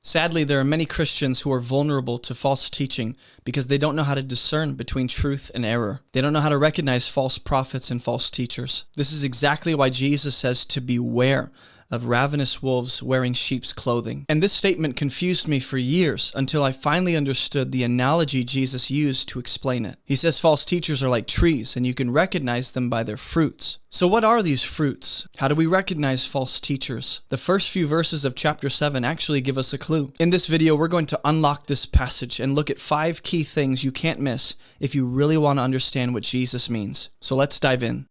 Sadly, there are many Christians who are vulnerable to false teaching because they don't know how to discern between truth and error. They don't know how to recognize false prophets and false teachers. This is exactly why Jesus says to beware of ravenous wolves wearing sheep's clothing. And this statement confused me for years until I finally understood the analogy Jesus used to explain it. He says false teachers are like trees and you can recognize them by their fruits. So what are these fruits? How do we recognize false teachers? The first few verses of chapter 7 actually give us a clue. In this video, we're going to unlock this passage and look at 5 key things you can't miss if you really want to understand what Jesus means. So let's dive in.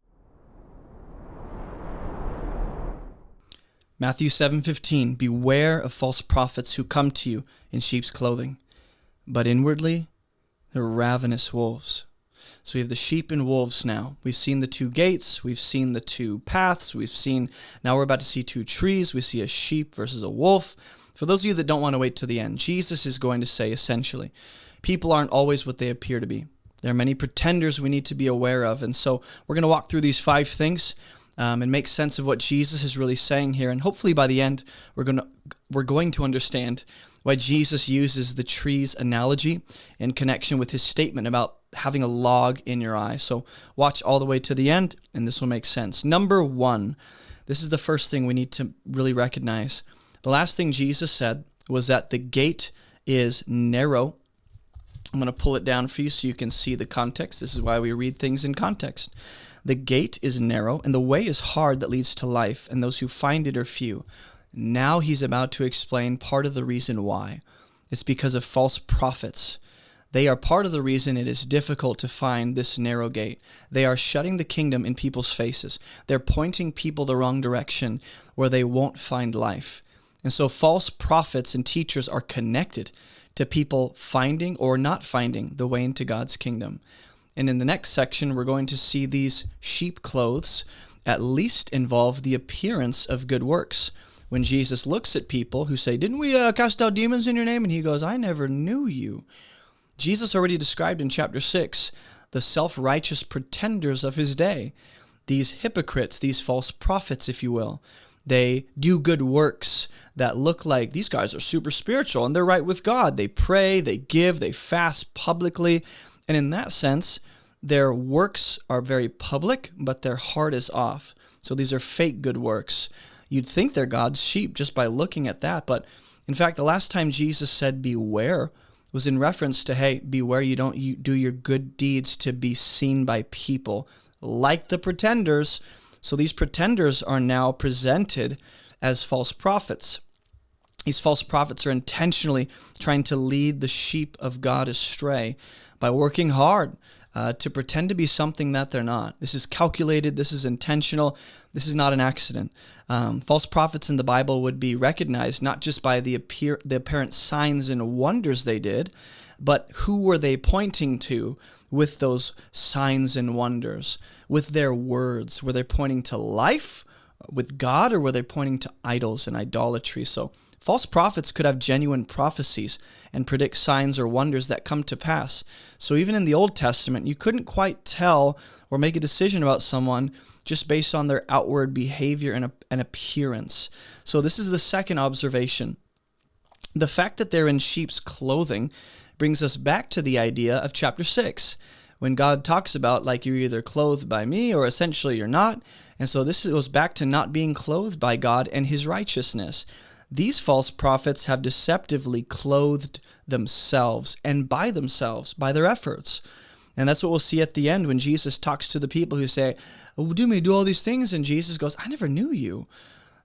Matthew 7:15, beware of false prophets who come to you in sheep's clothing, but inwardly they're ravenous wolves. So we have the sheep and wolves now. We've seen the 2 gates, we've seen the 2 paths, now we're about to see 2 trees, we see a sheep versus a wolf. For those of you that don't want to wait to the end, Jesus is going to say essentially, people aren't always what they appear to be. There are many pretenders we need to be aware of, and so we're going to walk through these 5 things and make sense of what Jesus is really saying here. And hopefully by the end, we're going to understand why Jesus uses the trees analogy in connection with his statement about having a log in your eye. So watch all the way to the end, and this will make sense. Number 1, this is the first thing we need to really recognize. The last thing Jesus said was that the gate is narrow. I'm going to pull it down for you so you can see the context. This is why we read things in context. The gate is narrow, and the way is hard that leads to life, and those who find it are few. Now he's about to explain part of the reason why. It's because of false prophets. They are part of the reason it is difficult to find this narrow gate. They are shutting the kingdom in people's faces. They're pointing people the wrong direction where they won't find life. And so false prophets and teachers are connected to people finding or not finding the way into God's kingdom. And in the next section, we're going to see these sheep clothes at least involve the appearance of good works. When Jesus looks at people who say, didn't we cast out demons in your name? And he goes, I never knew you. Jesus already described in chapter 6 the self-righteous pretenders of his day. These hypocrites, these false prophets, if you will. They do good works that look like these guys are super spiritual and they're right with God. They pray, they give, they fast publicly. And in that sense, their works are very public, but their heart is off. So these are fake good works. You'd think they're God's sheep just by looking at that. But in fact, the last time Jesus said beware was in reference to, hey, beware you don't do your good deeds to be seen by people like the pretenders. So these pretenders are now presented as false prophets. These false prophets are intentionally trying to lead the sheep of God astray by working hard to pretend to be something that they're not. This is calculated. This is intentional. This is not an accident. False prophets in the Bible would be recognized not just by the apparent signs and wonders they did, but who were they pointing to with those signs and wonders, with their words? Were they pointing to life with God, or were they pointing to idols and idolatry? So false prophets could have genuine prophecies and predict signs or wonders that come to pass. So even in the Old Testament, you couldn't quite tell or make a decision about someone just based on their outward behavior and appearance. So this is the second observation. The fact that they're in sheep's clothing brings us back to the idea of chapter 6, when God talks about, like, you're either clothed by me or essentially you're not. And so this goes back to not being clothed by God and his righteousness. These false prophets have deceptively clothed themselves and by themselves, by their efforts. And that's what we'll see at the end when Jesus talks to the people who say, oh, do me do all these things? And Jesus goes, I never knew you.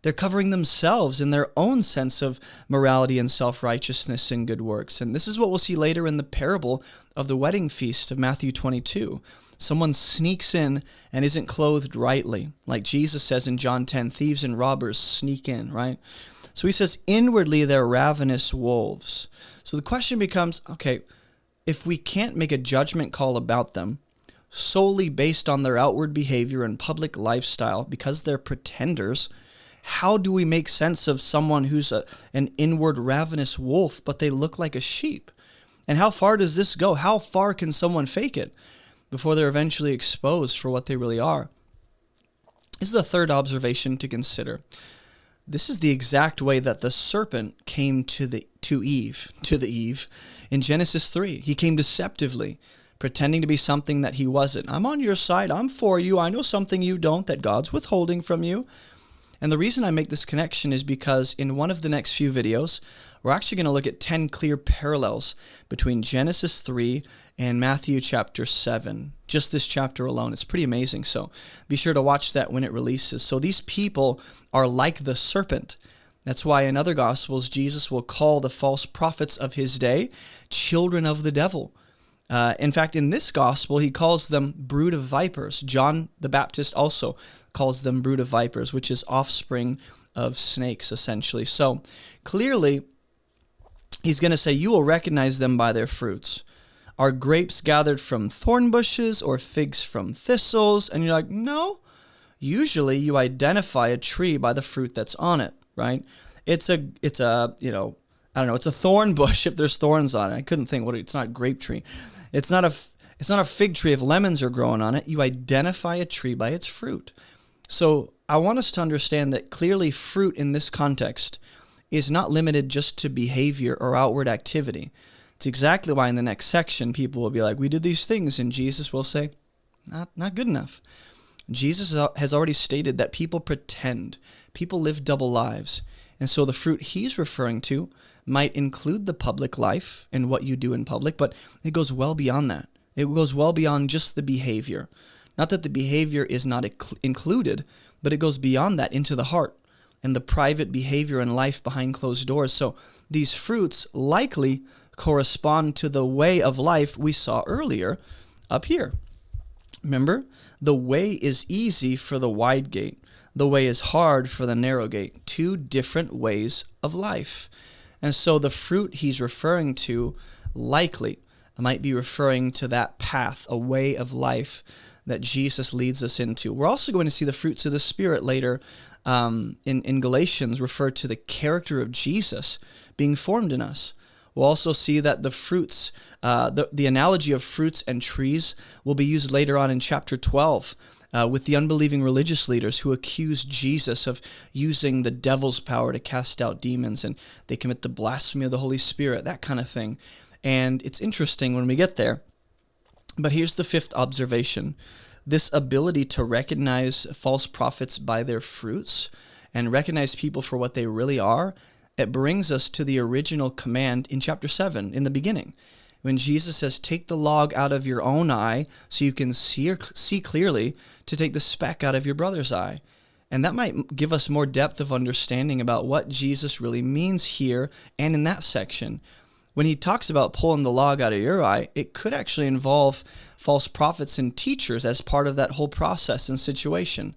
They're covering themselves in their own sense of morality and self-righteousness and good works. And this is what we'll see later in the parable of the wedding feast of Matthew 22. Someone sneaks in and isn't clothed rightly. Like Jesus says in John 10, thieves and robbers sneak in, right? So he says, inwardly they're ravenous wolves. So the question becomes, okay, if we can't make a judgment call about them solely based on their outward behavior and public lifestyle because they're pretenders, how do we make sense of someone who's an inward ravenous wolf, but they look like a sheep? And how far does this go? How far can someone fake it before they're eventually exposed for what they really are? This is the third observation to consider. This is the exact way that the serpent came to to the Eve in Genesis 3. He came deceptively, pretending to be something that he wasn't. I'm on your side. I'm for you. I know something you don't that God's withholding from you. And the reason I make this connection is because in one of the next few videos, we're actually going to look at 10 clear parallels between Genesis 3 and Matthew chapter 7. Just this chapter alone. It's pretty amazing. So be sure to watch that when it releases. So these people are like the serpent. That's why in other Gospels, Jesus will call the false prophets of his day children of the devil. In fact, in this gospel, he calls them brood of vipers. John the Baptist also calls them brood of vipers, which is offspring of snakes, essentially. So clearly, he's going to say, you will recognize them by their fruits. Are grapes gathered from thorn bushes or figs from thistles? And you're like, no. Usually, you identify a tree by the fruit that's on it, right? It's a thorn bush if there's thorns on it. I couldn't think it's not a grape tree. It's not a fig tree if lemons are growing on it. You identify a tree by its fruit. So I want us to understand that clearly fruit in this context is not limited just to behavior or outward activity. It's exactly why in the next section people will be like, we did these things, and Jesus will say, not good enough. Jesus has already stated that people pretend. People live double lives. And so the fruit he's referring to might include the public life and what you do in public, but it goes well beyond that. It goes well beyond just the behavior. Not that the behavior is not included, but it goes beyond that into the heart and the private behavior and life behind closed doors. So these fruits likely correspond to the way of life we saw earlier up here. Remember, the way is easy for the wide gate. The way is hard for the narrow gate. Two different ways of life. And so the fruit he's referring to likely might be referring to that path, a way of life that Jesus leads us into. We're also going to see the fruits of the Spirit later in Galatians refer to the character of Jesus being formed in us. We'll also see that the fruits, the analogy of fruits and trees will be used later on in chapter 12 with the unbelieving religious leaders who accuse Jesus of using the devil's power to cast out demons, and they commit the blasphemy of the Holy Spirit, that kind of thing. And it's interesting when we get there. But here's the fifth observation. This ability to recognize false prophets by their fruits and recognize people for what they really are, it brings us to the original command in chapter 7, in the beginning, when Jesus says, take the log out of your own eye so you can see clearly to take the speck out of your brother's eye. And that might give us more depth of understanding about what Jesus really means here and in that section. When he talks about pulling the log out of your eye, it could actually involve false prophets and teachers as part of that whole process and situation.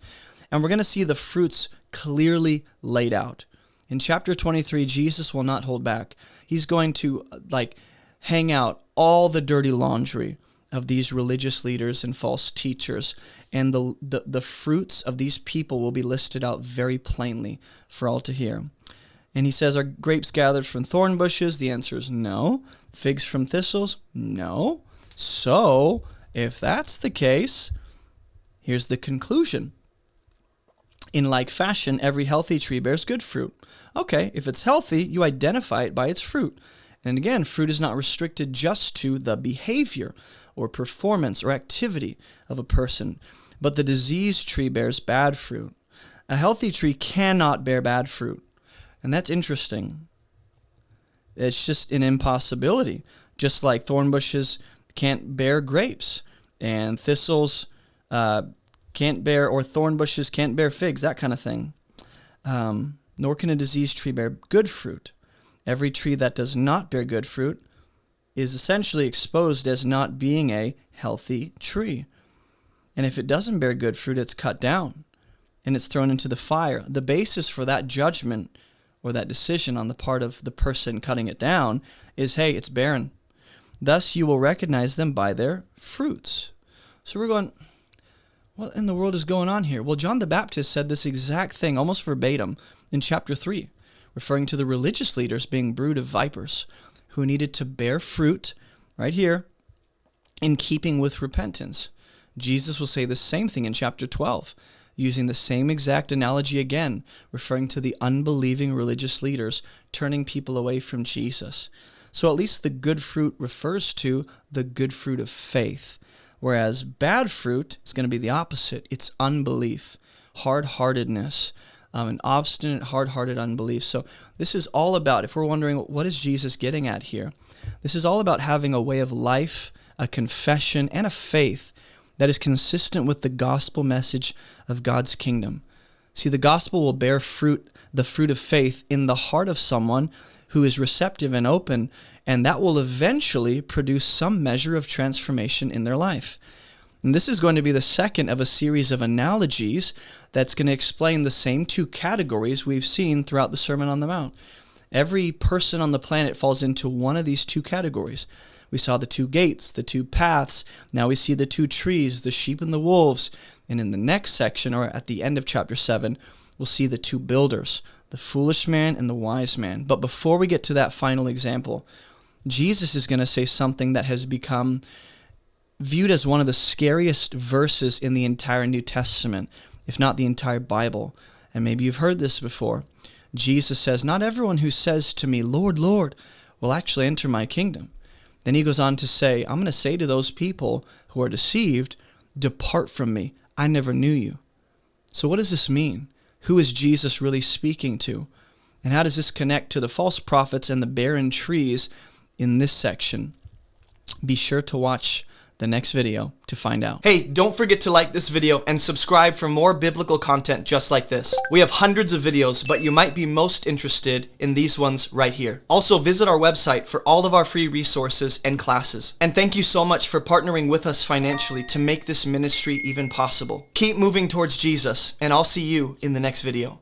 And we're going to see the fruits clearly laid out. In chapter 23, Jesus will not hold back. He's going to hang out all the dirty laundry of these religious leaders and false teachers, and the fruits of these people will be listed out very plainly for all to hear. And he says, are grapes gathered from thorn bushes? The answer is no. Figs from thistles? No. So, if that's the case, here's the conclusion. In like fashion, every healthy tree bears good fruit. Okay, if it's healthy, you identify it by its fruit. And again, fruit is not restricted just to the behavior or performance or activity of a person, but the diseased tree bears bad fruit. A healthy tree cannot bear bad fruit. And that's interesting. It's just an impossibility. Just like thorn bushes can't bear grapes, and thistles can't bear, or thorn bushes can't bear figs, that kind of thing. Nor can a diseased tree bear good fruit. Every tree that does not bear good fruit is essentially exposed as not being a healthy tree. And if it doesn't bear good fruit, it's cut down and it's thrown into the fire. The basis for that judgment or that decision on the part of the person cutting it down is, hey, it's barren. Thus you will recognize them by their fruits. So we're going, what in the world is going on here? Well, John the Baptist said this exact thing, almost verbatim, in chapter 3, referring to the religious leaders being brood of vipers who needed to bear fruit, right here, in keeping with repentance. Jesus will say the same thing in chapter 12. using the same exact analogy again, referring to the unbelieving religious leaders turning people away from Jesus. So at least the good fruit refers to the good fruit of faith, whereas bad fruit is going to be the opposite. It's unbelief, hard-heartedness, an obstinate, hard-hearted unbelief. So this is all about, if we're wondering, what is Jesus getting at here? This is all about having a way of life, a confession, and a faith that is consistent with the gospel message of God's kingdom. See, the gospel will bear fruit, the fruit of faith, in the heart of someone who is receptive and open, and that will eventually produce some measure of transformation in their life. And this is going to be the second of a series of analogies that's going to explain the same two categories we've seen throughout the Sermon on the Mount. Every person on the planet falls into one of these two categories. We saw the two gates, the two paths. Now we see the two trees, the sheep and the wolves. And in the next section, or at the end of chapter 7, we'll see the two builders, the foolish man and the wise man. But before we get to that final example, Jesus is going to say something that has become viewed as one of the scariest verses in the entire New Testament, if not the entire Bible. And maybe you've heard this before. Jesus says, "Not everyone who says to me, 'Lord, Lord,' will actually enter my kingdom." Then he goes on to say, "I'm going to say to those people who are deceived, 'Depart from me, I never knew you.'" So what does this mean? Who is Jesus really speaking to? And how does this connect to the false prophets and the barren trees in this section? Be sure to watch the next video to find out. Hey, don't forget to like this video and subscribe for more biblical content just like this. We have hundreds of videos, but you might be most interested in these ones right here. Also, visit our website for all of our free resources and classes. And thank you so much for partnering with us financially to make this ministry even possible. Keep moving towards Jesus, and I'll see you in the next video.